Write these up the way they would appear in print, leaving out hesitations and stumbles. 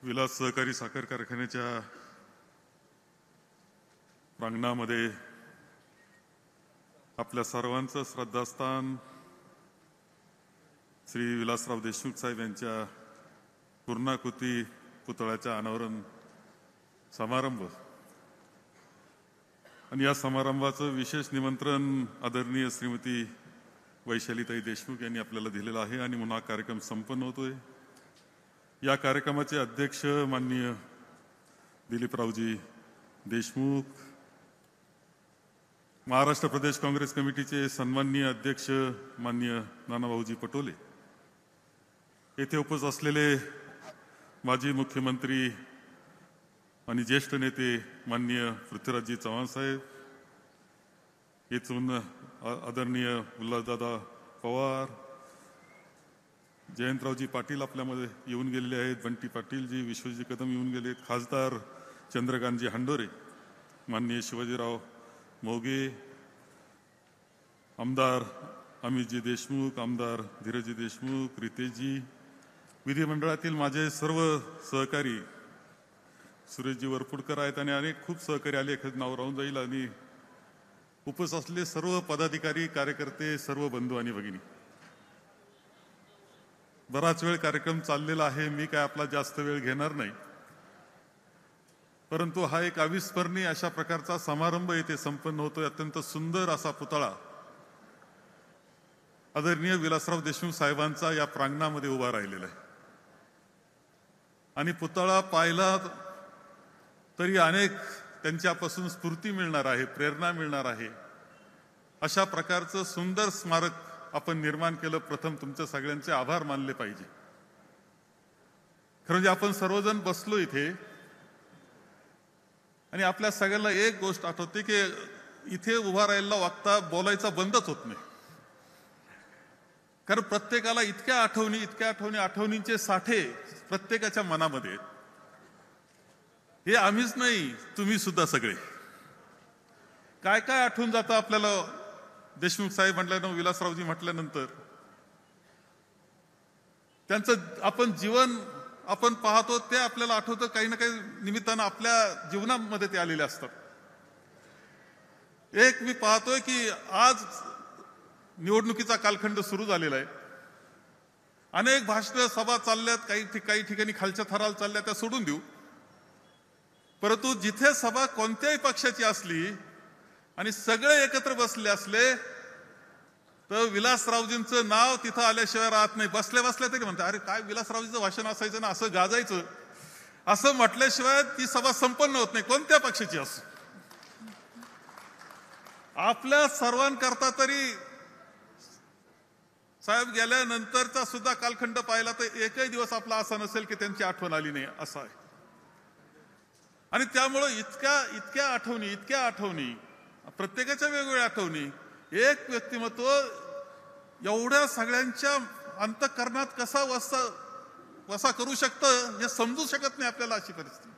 विलास सहकारी साखर कारखान्याच्या प्रांगणामध्ये आपल्या सर्वांचं श्रद्धास्थान श्री विलासराव देशमुख साहेब यांच्या पूर्णाकृती पुतळ्याच्या अनावरण समारंभ आणि या समारंभाचं विशेष निमंत्रण आदरणीय श्रीमती वैशालीताई देशमुख यांनी आपल्याला दिलेलं आहे आणि म्हणून हा कार्यक्रम संपन्न होतोय। या कार्यक्रमाचे अध्यक्ष माननीय दिलीपरावजी देशमुख, महाराष्ट्र प्रदेश काँग्रेस कमिटीचे सन्माननीय अध्यक्ष माननीय नानाभाऊजी पटोले, येथे उपस्थित असलेले माजी मुख्यमंत्री आणि ज्येष्ठ नेते माननीय पृथ्वीराजजी चव्हाण साहेब, येथून आदरणीय उल्हासदादा पवार, जयंतरावजी पाटील आपल्यामध्ये येऊन गेलेले आहेत, बंटी पाटीलजी, विश्वजी कदम येऊन गेले, खासदार चंद्रकांतजी हंडोरे, माननीय शिवाजीराव मोगे, आमदार अमितजी देशमुख, आमदार धीरजजी देशमुख, रितेशजी, विधिमंडळातील माझे सर्व सहकारी सुरेशजी वरपुडकर आहेत आणि अनेक खूप सहकारी आले, नाव राहून जाईल, आणि उपस्थित असलेले सर्व पदाधिकारी, कार्यकर्ते, सर्व बंधू आणि भगिनी, बराच वेळ कार्यक्रम चाललेला आहे, मी काय आपला जास्त वेळ घेणार नाही, परंतु हा एक अविस्मरणीय अशा प्रकारचा समारंभ येथे संपन्न होतोय। अत्यंत सुंदर असा पुतळा आदरणीय विलासराव देशमुख साहेबांचा या प्रांगणामध्ये उभा राहिलेला आहे आणि पुतळा पाहिला तरी अनेक त्यांच्यापासून स्फूर्ती मिळणार आहे, प्रेरणा मिळणार आहे। अशा प्रकारचं सुंदर स्मारक आपण निर्माण केलं, प्रथम तुमच्या सगळ्यांचे आभार मानले पाहिजे। खरं म्हणजे आपण सर्वजण बसलो इथे आणि आपल्या सगळ्यांना एक गोष्ट आठवते की इथे उभा राहिलेला वक्ता बोलायचा बंदच होत नाही, कारण प्रत्येकाला इतक्या आठवणींचे साठे प्रत्येकाच्या मनामध्ये, हे आम्हीच नाही तुम्ही सुद्धा सगळे, काय काय आठवून जातं आपल्याला। देशमुख साहेब म्हटल्यानं, विलासरावजी म्हटल्यानंतर त्यांचं आपण जीवन आपण पाहतो ते आपल्याला आठवतं, काही ना काही निमित्तानं आपल्या जीवनामध्ये ते आलेले असतात। एक मी पाहतोय की आज निवडणुकीचा कालखंड सुरू झालेला आहे, अनेक भाषण सभा चालल्यात, काही ठिकाणी खालच्या थराला चालल्या, त्या सोडून देऊ, परंतु जिथे सभा कोणत्याही पक्षाची असली आणि सगळे एकत्र बसले असले तर विलासरावजींचं नाव तिथं आल्याशिवाय राहत नाही। बसल्या बसल्या तरी म्हणतात, अरे काय विलासरावजीचं भाषण असायचं ना, असं गाजायचं, असं म्हटल्याशिवाय ती सभा संपन्न होत नाही, कोणत्या पक्षाची असो। आपल्या सर्वांकरता तरी साहेब गेल्यानंतरचा सुद्धा कालखंड पाहिला तर एकही दिवस आपला असा नसेल की त्यांची आठवण आली नाही, असं आहे। आणि त्यामुळं इतक्या आठवणी, प्रत्येकाच्या वेगवेगळ्या आठवणी, एक व्यक्तिमत्व एवढ्या सगळ्यांच्या अंतःकरणात कसा वसा करू शकतं हे समजू शकत नाही आपल्याला, अशी परिस्थिती।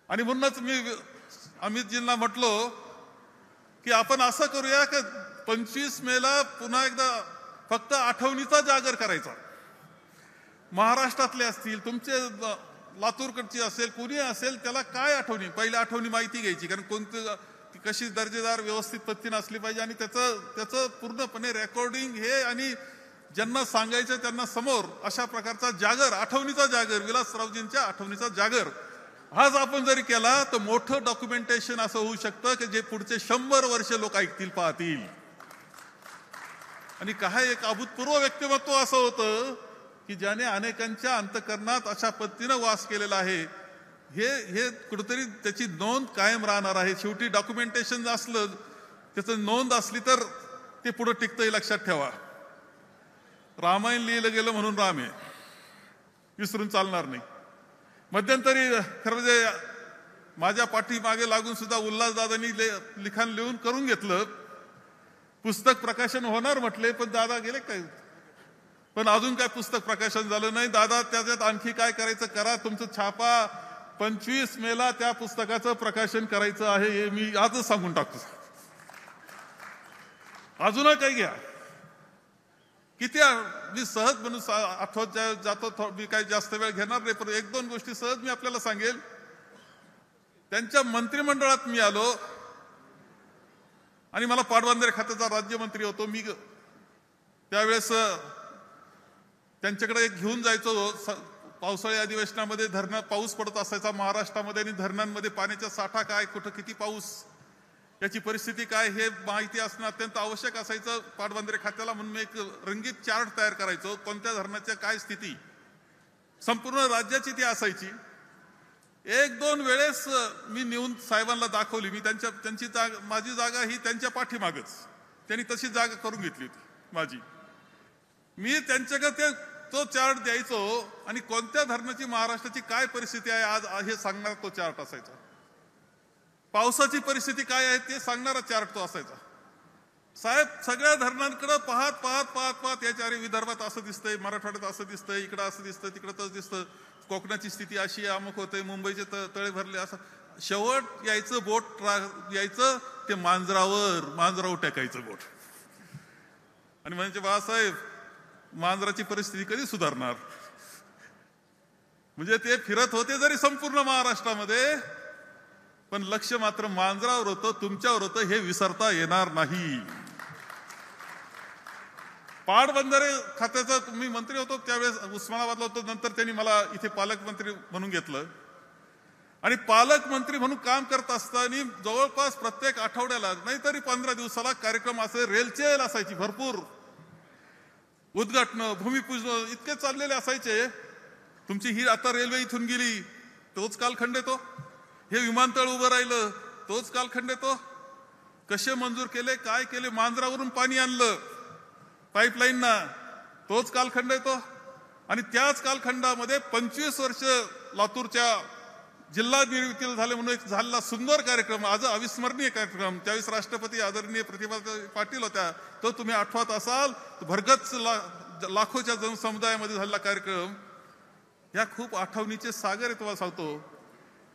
आणि म्हणूनच मी अमितजींना म्हटलो की आपण असं करूया की 25 मेला पुन्हा एकदा फक्त आठवणीचा जागर करायचा। महाराष्ट्रातले असतील, तुमचे लातूरकडची असेल, कुणी असेल, त्याला काय आठवणी, पहिल्या आठवणी माहिती घ्यायची, कारण कोणती कशी दर्जेदार व्यवस्थित पद्धतीने असली पाहिजे आणि त्याचं पूर्णपणे रेकॉर्डिंग हे, आणि ज्यांना सांगायचं त्यांना समोर, अशा प्रकारचा जागर, आठवणीचा जागर, विलासरावजींच्या आठवणीचा जागर आज आपण जरी केला तर मोठं डॉक्युमेंटेशन असं होऊ शकतं की जे पुढचे 100 वर्ष लोक ऐकतील, पाहतील। आणि काय एक अभूतपूर्व व्यक्तिमत्व असं होतं की ज्याने अनेकांच्या अंतःकरणात अशा पद्धतीनं वास केलेला आहे, हे कुठेतरी त्याची नोंद कायम राहणार आहे। शेवटी डॉक्युमेंटेशन असलं, त्याचं नोंद असली तर ते पुढे टिकतंय, लक्षात ठेवा। रामायण लिहिलं गेलं म्हणून राम आहे, विसरून चालणार नाही। मध्यंतरी खरं म्हणजे माझ्या पाठीमागे लागून सुद्धा उल्हासदादांनी लिखाण लिहून करून घेतलं, पुस्तक प्रकाशन होणार म्हटले, पण दादा गेले काय, पण अजून काय पुस्तक प्रकाशन झालं नाही। दादा त्याच्यात आणखी काय करायचं करा, तुमचं छापा 25 मेला त्या पुस्तकाचं प्रकाशन करायचं आहे, हे मी आजच सांगून टाकतो। अजून काही घ्या, किती मी सहज म्हणून आठवत जातो, मी काही जास्त वेळ घेणार नाही, पण एक दोन गोष्टी सहज मी आपल्याला सांगेल. त्यांच्या मंत्रिमंडळात मी आलो आणि मला पाटबंधारे खात्याचा राज्यमंत्री होतो मी. त्यावेळेस त्यांच्याकडे घेऊन जायचो. पावसाळी अधिवेशनामध्ये धरणं पाऊस पडत असायचा महाराष्ट्रामध्ये आणि धरणांमध्ये पाण्याचा साठा काय, कुठं किती पाऊस, याची परिस्थिती काय हे माहिती असणं अत्यंत आवश्यक असायचं पाटबंधारे खात्याला. म्हणून मी एक रंगीत चार्ट तयार करायचो, कोणत्या धरणाच्या काय स्थिती संपूर्ण राज्याची ती असायची. एक दोन वेळेस मी नेऊन साहेबांना दाखवली. मी त्यांची माझी जागा ही त्यांच्या पाठीमागच, त्यांनी तशी जागा करून घेतली होती माझी. मी त्यांच्याकडे तो चार्ट द्यायचो आणि कोणत्या धरणाची महाराष्ट्राची काय परिस्थिती आहे आज हे सांगणार तो चार्ट असायचा. पावसाची परिस्थिती काय आहे ते सांगणारा चार्ट तो असायचा. साहेब सगळ्या धरणांकडे पाहत पाहत पाहत पाहत याच्या अरे विदर्भात असं दिसतंय, मराठवाड्यात असं दिसतंय, इकडं असं दिसतं, तिकडं तसं दिसतं, कोकणाची स्थिती अशी आहे, अमुक होतंय, मुंबईचे तळे भरले, असं. शेवट यायचं बोट यायचं ते मांजरावर टाकायचं बोट आणि म्हणजे बाळासाहेब मांजराची परिस्थिती कधी सुधारणार. म्हणजे ते फिरत होते जरी संपूर्ण महाराष्ट्रामध्ये, पण लक्ष मात्र मांजरावर होतं, तुमच्यावर होतं, हे विसरता येणार नाही. पाटबंधारे खात्याचा मी मंत्री होतो त्यावेळेस उस्मानाबादला होतो. नंतर त्यांनी मला इथे पालकमंत्री म्हणून घेतलं आणि पालकमंत्री म्हणून काम करत असताना जवळपास प्रत्येक आठवड्याला नाहीतरी 15 दिवसाला कार्यक्रम असे, रेलचेल असायची भरपूर, उद्घाटन, भूमिपूजन इतके चाललेले असायचे. तुमची ही आता रेल्वे इथून गेली तोच कालखंड येतो, हे विमानतळ उभं राहिलं तोच कालखंड येतो, कसे मंजूर केले, काय केले, मांजरावरून पाणी आणलं पाईपलाईनना तोच कालखंड येतो. आणि त्याच कालखंडामध्ये 25 वर्ष लातूरच्या जिल्हा निर्मितीला झाले म्हणून एक झालेला सुंदर कार्यक्रम, आज अविस्मरणीय कार्यक्रम, त्यावेळेस राष्ट्रपती आदरणीय प्रतिभा पाटील होत्या, तो तुम्ही आठवत असाल. भरगच्च लाखोच्या जनसमुदायामध्ये झालेला कार्यक्रम, ह्या खूप आठवणीचे सागर आहे तुम्हाला सांगतो.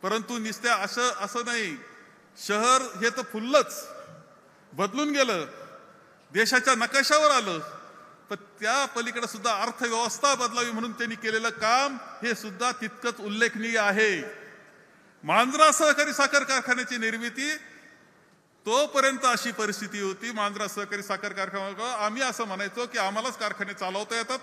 परंतु निस्त्या असं नाही, शहर हे तर फुललंच, बदलून गेलं, देशाच्या नकाशावर आलं, पण त्या पलीकडे सुद्धा अर्थव्यवस्था बदलावी म्हणून त्यांनी केलेलं काम हे सुद्धा तितकंच उल्लेखनीय आहे. मांजरा सहकारी साखर कारखान्याची निर्मिती तोपर्यंत अशी परिस्थिती होती. मांजरा सहकारी साखर कारखाना आम्ही असं म्हणायचो की आम्हालाच कारखाने चालवता येतात.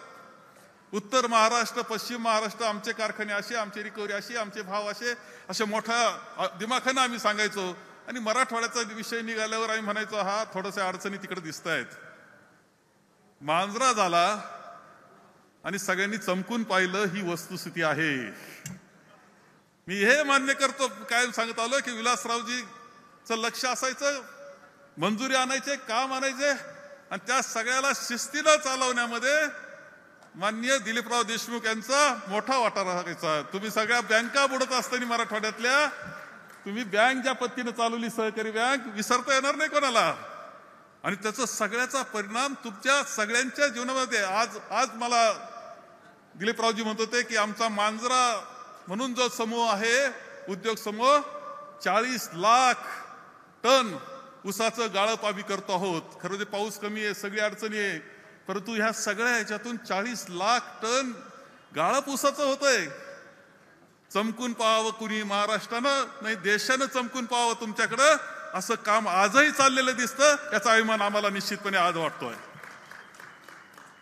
उत्तर महाराष्ट्र, पश्चिम महाराष्ट्र आमचे कारखाने असे, आमची रिकव्हरी अशी, आमचे भाव असे मोठ्या दिमाखानं आम्ही सांगायचो. आणि मराठवाड्याचा विषय निघाल्यावर आम्ही म्हणायचो हा थोड्याशा अडचणी तिकडे दिसत आहेत. मांजरा झाला आणि सगळ्यांनी चमकून पाहिलं ही वस्तुस्थिती आहे. मी हे मान्य करतो, कायम सांगत आलो की विलासरावजीचं लक्ष असायचं, मंजुरी आणायचे, काम आणायचे आणि त्या सगळ्याला शिस्तीनं चालवण्यामध्ये माननीय दिलीपराव देशमुख यांचा मोठा वाटा राहायचा. तुम्ही सगळ्या बँका बुडत असताना मराठवाड्यातल्या तुम्ही बँक ज्या पद्धतीने चालवली, सहकारी बँक, विसरता येणार नाही कोणाला. आणि त्याचा सगळ्याचा परिणाम तुमच्या सगळ्यांच्या जीवनामध्ये आज मला दिलीपरावजी म्हणत होते की आमचा मांजरा म्हणून जो समूह आहे, उद्योग समूह, 40 लाख टन ऊसाचं गाळप आम्ही करतो आहोत. खरं ते पाऊस कमी आहे, सगळी अडचणी आहे, परंतु ह्या सगळ्या ह्याच्यातून 40 लाख टन गाळप ऊसाचं होतंय. चमकून पाहावं कुणी, महाराष्ट्रानं नाही देशानं चमकून पाहावं तुमच्याकडं, असं काम आजही चाललेलं दिसतं. याचा अभिमान आम्हाला निश्चितपणे आज वाटतोय.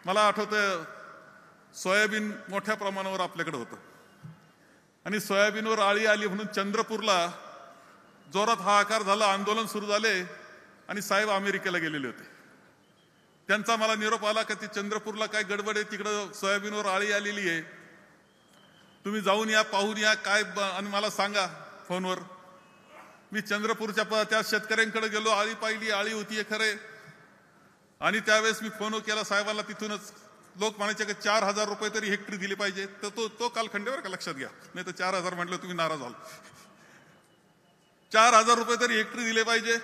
मला आठवतं सोयाबीन मोठ्या प्रमाणावर आपल्याकडे होतं आणि सोयाबीनवर आळी आली म्हणून चंद्रपूरला जोरात हाहाकार झाला, आंदोलन सुरू झाले आणि साहेब अमेरिकेला गेलेले होते. त्यांचा मला निरोप आला की ती चंद्रपूरला काय गडबड आहे, तिकडं सोयाबीनवर आळी आलेली आहे, तुम्ही जाऊन या, पाहून या काय आणि मला सांगा फोनवर. मी चंद्रपूरच्या त्या शेतकऱ्यांकडे गेलो, आळी पाहिली, आळी होती खरे. आणि त्यावेळेस मी फोन केला साहेबांना, तिथूनच लोक म्हणायचे की 4,000 रुपये तरी हेक्टरी दिले पाहिजे. तर तो कालखंडावर का लक्षात घ्या, नाही तर 4,000 म्हटलं तुम्ही नाराज व्हाल. 4,000 रुपये तरी हेक्टरी दिले पाहिजे.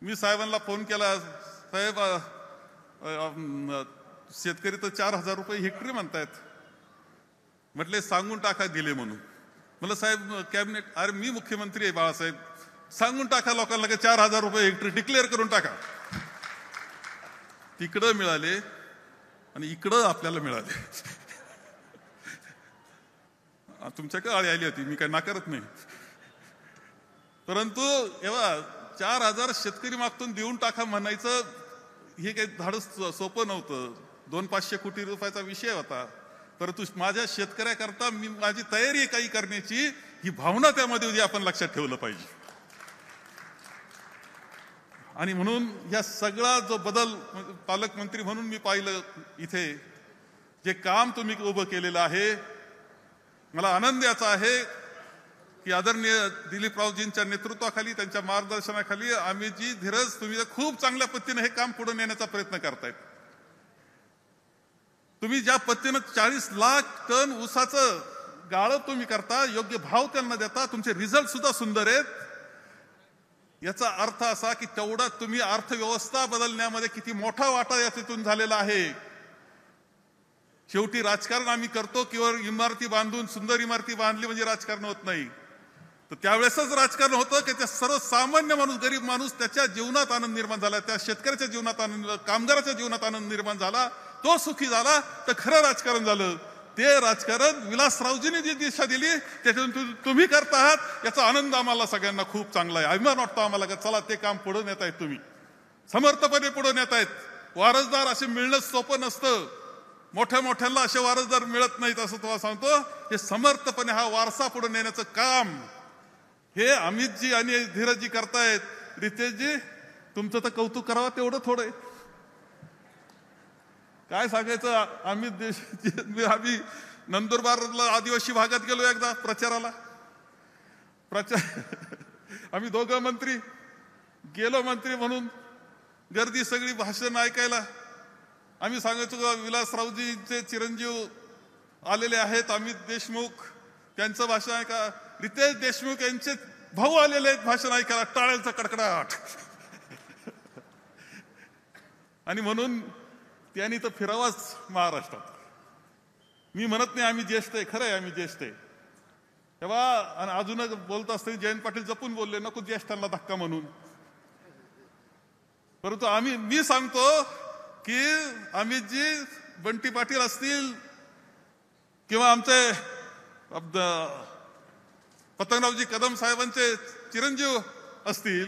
मी साहेबांना फोन केला, साहेब शेतकरी तर 4,000 रुपये हेक्टरी म्हणतायत. म्हटले सांगून टाका दिले म्हणून. म्हणलं साहेब कॅबिनेट, अरे मी मुख्यमंत्री आहे बाळासाहेब, सांगून टाका लोकांना की 4,000 रुपये हेक्टरी डिक्लेअर करून टाका. तिकडं मिळाले आणि इकडं आपल्याला मिळाले. तुमच्याकडे आळी आली होती, मी काही नाकारत नाही. परंतु एव्हा 4,000 शेतकरी मागतून देऊन टाका म्हणायचं हे काही धाडस सोपं नव्हतं. 200-500 कोटी रुपयाचा विषय होता. परंतु माझ्या शेतकऱ्याकरता मी माझी तयारी आहे काही करण्याची, ही भावना त्यामध्ये आपण लक्षात ठेवलं पाहिजे. आणि म्हणून या सगळा जो बदल पालकमंत्री म्हणून मी पाहिलं इथे, जे काम तुम्ही उभं केलेलं आहे, मला आनंद याचा आहे की आदरणीय दिलीपरावजींच्या नेतृत्वाखाली, त्यांच्या मार्गदर्शनाखाली अमितजी, धीरज, तुम्ही खूप चांगल्या पद्धतीने हे काम पुढे नेण्याचा प्रयत्न करतायत. तुम्ही ज्या पद्धतीनं 40 लाख टन ऊसाचं गाळप तुम्ही करता, योग्य भाव त्यांना देता, तुमचे रिझल्ट सुद्धा सुंदर आहेत. याचा अर्थ असा की तेवढा तुम्ही अर्थव्यवस्था बदलण्यामध्ये किती मोठा वाटा यातून झालेला आहे. शेवटी राजकारण आम्ही करतो किंवा इमारती बांधून सुंदर इमारती बांधली म्हणजे राजकारण होत नाही. तर त्यावेळेसच राजकारण होतं की त्या सर्वसामान्य माणूस, गरीब माणूस, त्याच्या जीवनात आनंद निर्माण झाला, त्या शेतकऱ्याच्या जीवनात आनंद, कामगाराच्या जीवनात आनंद निर्माण झाला, तो सुखी झाला, तर खरं राजकारण झालं. ते राजकारण विलासरावजींनी जी दिशा दिली त्याच्यातून तुम्ही करत आहात, याचा आनंद आम्हाला सगळ्यांना खूप चांगला आहे. अभिमान वाटतो आम्हाला का चला ते काम पुढे नेतायत, तुम्ही समर्थपणे पुढे नेतायत. वारसदार असे मिळणं सोपं नसतं, मोठ्या मोठ्यांना असे वारसदार मिळत नाहीत, असं तुम्हाला सांगतो. हे समर्थपणे हा वारसा पुढे नेण्याचं काम हे अमितजी आणि धीरजजी करतायत. रितेशजी, तुमचं तर कौतुक करावं तेवढं थोडं आहे. काय सांगायचं, आम्ही नंदुरबारला आदिवासी भागात गेलो एकदा प्रचाराला. आम्ही दोघं मंत्री गेलो, मंत्री म्हणून गर्दी सगळी भाषण ऐकायला. आम्ही सांगायचो का विलासरावजींचे चिरंजीव आलेले आहेत, अमित देशमुख, त्यांचं भाषण ऐका. रितेश देशमुख यांचे भाऊ आलेले आहेत भाषण ऐकायला. टाळ्यांचा कडकडाट. आणि म्हणून त्यांनी तर फिरावाच महाराष्ट्रात. मी म्हणत नाही आम्ही ज्येष्ठ आहे, खरं आहे आम्ही ज्येष्ठ आहे तेव्हा. आणि अजून बोलत असताना जयंत पाटील जपून बोलले, नको ज्येष्ठांना धक्का म्हणून. परंतु मी सांगतो की अमितजी, बंटी पाटील असतील किंवा आमचे पतंगरावजी कदम साहेबांचे चिरंजीव असतील,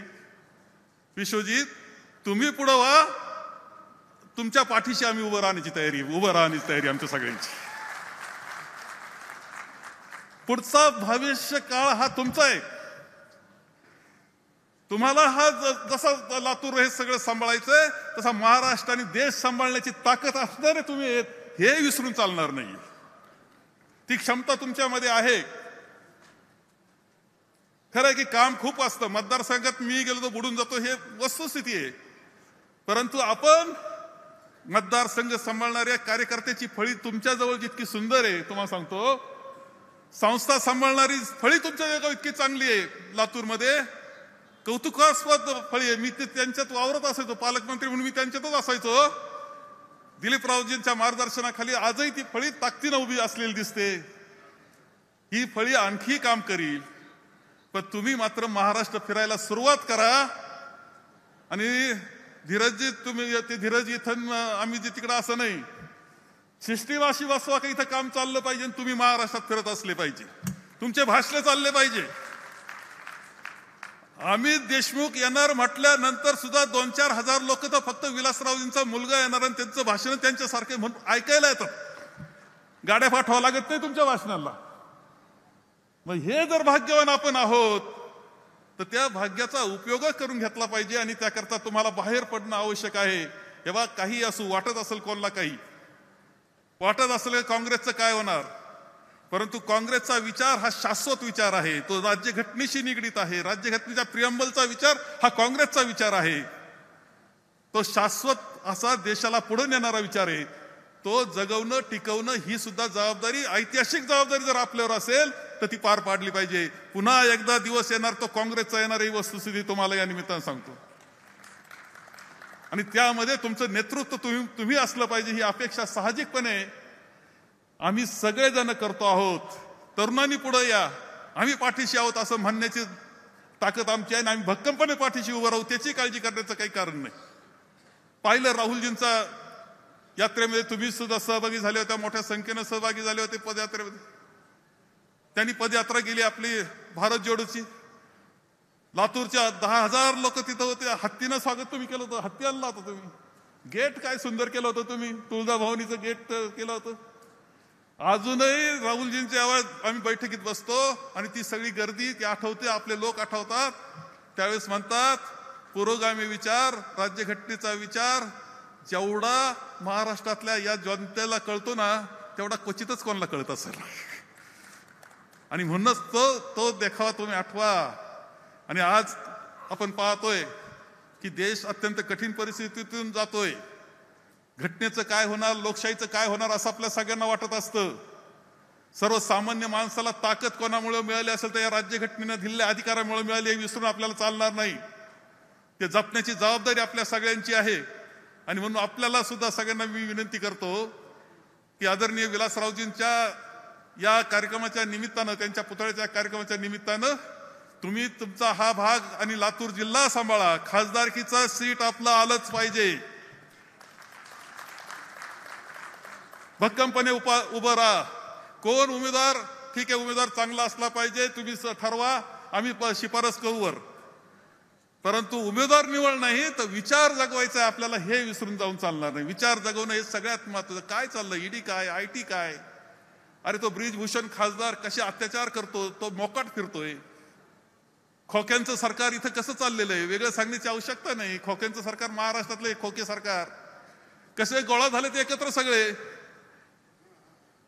विश्वजित, तुम्ही पुढं व्हा, तुमच्या पाठीशी आम्ही उभं राहण्याची तयारी आमच्या सगळ्यांची. पुढचा भविष्य काळ हा तुमचा आहे. तुम्हाला हा जसा लातूर हे सगळं सांभाळायचंय, तसा महाराष्ट्र आणि देश सांभाळण्याची ताकद असणारे तुम्ही हे विसरून चालणार नाही. ती क्षमता तुमच्यामध्ये आहे. खरं आहे की काम खूप असतं. मतदारसंघात मी गेलो तर बुडून जातो, हे वस्तुस्थिती आहे. परंतु आपण मतदारसंघ सांभाळणाऱ्या कार्यकर्त्याची फळी तुमच्याजवळ जितकी सुंदर आहे, तुम्हाला सांगतो, संस्था सांभाळणारी फळी तुमच्या इतकी चांगली आहे. लातूरमध्ये कौतुकास्पद फळी आहे. मी त्यांच्यात वावरत असायचो, पालकमंत्री म्हणून मी त्यांच्यातच असायचो. दिलीपरावजींच्या मार्गदर्शनाखाली आजही ती फळी ताकदीनं उभी असलेली दिसते. ही फळी आणखी काम करील. पण तुम्ही मात्र महाराष्ट्र फिरायला सुरुवात करा. आणि धीरजजी, तुम्ही ते धीरज इथं आम्ही जे तिकडं असं नाही, सिस्टीमाशी बसवा का इथं काम चाललं पाहिजे. तुम्ही महाराष्ट्रात फिरत असले पाहिजे, तुमचे भाषणे चालले पाहिजे. अमित देशमुख येणार म्हटल्यानंतर सुद्धा 2-4 हजार लोक तर फक्त विलासरावजींचा मुलगा येणार आणि त्यांचं भाषण त्यांच्यासारखे म्हणून ऐकायला येतात. गाड्या पाठवावं लागत नाही तुमच्या भाषणाला. मग हे जर भाग्यवान आपण आहोत तर त्या भाग्याचा उपयोग करून घेतला पाहिजे. आणि त्याकरता तुम्हाला बाहेर पडणं आवश्यक आहे. तेव्हा काही असू, वाटत असेल कोणाला, काही वाटत असेल काँग्रेसचं काय होणार, परंतु काँग्रेसचा विचार हा शाश्वत विचार आहे. तो राज्यघटनेशी निगडीत आहे. राज्यघटनेच्या प्रियंबलचा विचार हा काँग्रेसचा विचार आहे. तो शाश्वत असा देशाला पुढे नेणारा विचार आहे. तो जगवणं, टिकवणं ही सुद्धा जबाबदारी, ऐतिहासिक जबाबदारी जर आपल्यावर असेल तर ती पार पाडली पाहिजे. पुन्हा एकदा दिवस येणार तो काँग्रेसचा येणार, ही वस्तुस्थिती तुम्हाला या निमित्तानं सांगतो. आणि त्यामध्ये तुमचं नेतृत्व तुम्ही असलं पाहिजे, ही अपेक्षा साहजिकपणे आम्ही सगळेजण करतो आहोत. तरुणांनी पुढे या, आम्ही पाठीशी आहोत असं म्हणण्याची ताकद आमची आहे. आणि आम्ही भक्कमपणे पाठीशी उभं राहू, त्याची काळजी करण्याचं काही कारण नाही. पाहिलं राहुलजींचा यात्रेमध्ये तुम्ही सुद्धा सहभागी झाले होते, मोठ्या संख्येनं सहभागी झाले होते पदयात्रेमध्ये. त्यांनी पदयात्रा केली आपली भारत जोडोची. लातूरच्या 10,000 लोक तिथं होते. हत्तीनं स्वागत तुम्ही केलं होतं, हत्ती आणला होता तुम्ही. गेट काय सुंदर केलं होतं तुम्ही, तुळजाभवानीचं गेट केलं होतं. अजूनही राहुलजींच्या आवाज आम्ही बैठकीत बसतो आणि ती सगळी गर्दी ती आठवते, आपले लोक आठवतात. त्यावेळेस म्हणतात पुरोगामी विचार, राज्यघटनेचा विचार जेवढा महाराष्ट्रातल्या या जनतेला कळतो ना तेवढा क्वचितच कोणाला कळत असेल. आणि म्हणूनच तो देखावा तुम्ही आठवा. आणि आज आपण पाहतोय की देश अत्यंत कठीण परिस्थितीतून जातोय. घटनेचं काय होणार, लोकशाहीचं काय होणार असं आपल्या सगळ्यांना वाटत असतं. सर्वसामान्य माणसाला ताकद कोणामुळे मिळाली असेल तर या राज्यघटनेनं दिलेल्या अधिकारामुळे मिळाली, हे विसरून आपल्याला चालणार नाही. ते जपण्याची जबाबदारी आपल्या सगळ्यांची आहे. आणि म्हणून आपल्याला सुद्धा सगळ्यांना मी विनंती करतो की आदरणीय विलासरावजींच्या या कार्यक्रमाच्या निमित्तानं, त्यांच्या पुतळ्याच्या कार्यक्रमाच्या निमित्तानं तुम्ही तुमचा हा भाग आणि लातूर जिल्हा सांभाळा. खासदारकीचा सीट आपलं आलंच पाहिजे. भक्कमपणे उभं राहा. कोण उमेदवार, ठीक आहे, उमेदवार चांगला असला पाहिजे, तुम्ही ठरवा, आम्ही शिफारस करूवर. परंतु उमेदवार निवड नाही तर विचार जगवायचा आहे आपल्याला, हे विसरून जाऊन चालणार नाही. विचार जगवणं हे सगळ्यात महत्वाचं. काय चाललं, ईडी काय, IT काय? अरे तो ब्रिजभूषण खासदार कसे अत्याचार करतो, तो मोकाट फिरतोय. खोक्यांचं सरकार इथं कसं चाललेलं आहे, वेगळं सांगण्याची आवश्यकता नाही. खोक्यांचं सरकार महाराष्ट्रातलं खोके सरकार. कसे गोळा झाले ते एकत्र सगळे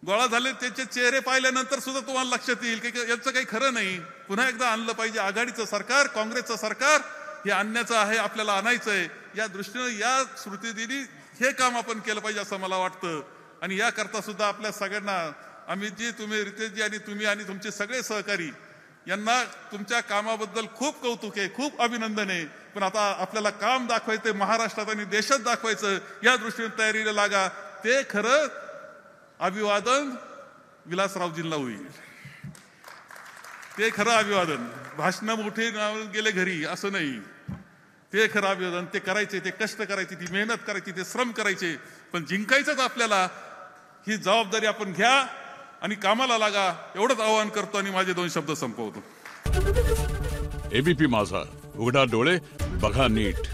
गोळा झाले, त्यांचे चेहरे पाहिल्यानंतर सुद्धा तुम्हाला लक्षात येईल की यांचं काही खरं नाही. पुन्हा एकदा आणलं पाहिजे आघाडीचं सरकार, काँग्रेसचं सरकार. हे आणण्याचं आहे, आपल्याला आणायचं आहे. या दृष्टीनं या स्मृतिदिनी हे काम आपण केलं पाहिजे असं मला वाटतं. आणि याकरता सुद्धा आपल्या सगळ्यांना अमितजी, तुम्ही, रितेशजी आणि तुम्ही आणि तुमचे सगळे सहकारी यांना तुमच्या कामाबद्दल खूप कौतुक आहे, खूप अभिनंदन आहे. पण आता आपल्याला काम दाखवायचं महाराष्ट्रात आणि देशात दाखवायचं, या दृष्टीने तयारीला लागा. ते खरं अभिवादन विलासरावजींना होईल. ते खरं अभिवादन. भाषण मोठे गेले घरी असं नाही. ते खरं अभिवादन. ते करायचे, ते कष्ट करायचे, ती मेहनत करायची, ते श्रम करायचे. पण जिंकायचंच आपल्याला. ही जबाबदारी आपण घ्या आणि कामाला लागा, एवढंच आवाहन करतो आणि माझे 2 शब्द संपवतो. ABP माझा, उघडा डोळे बघा नीट.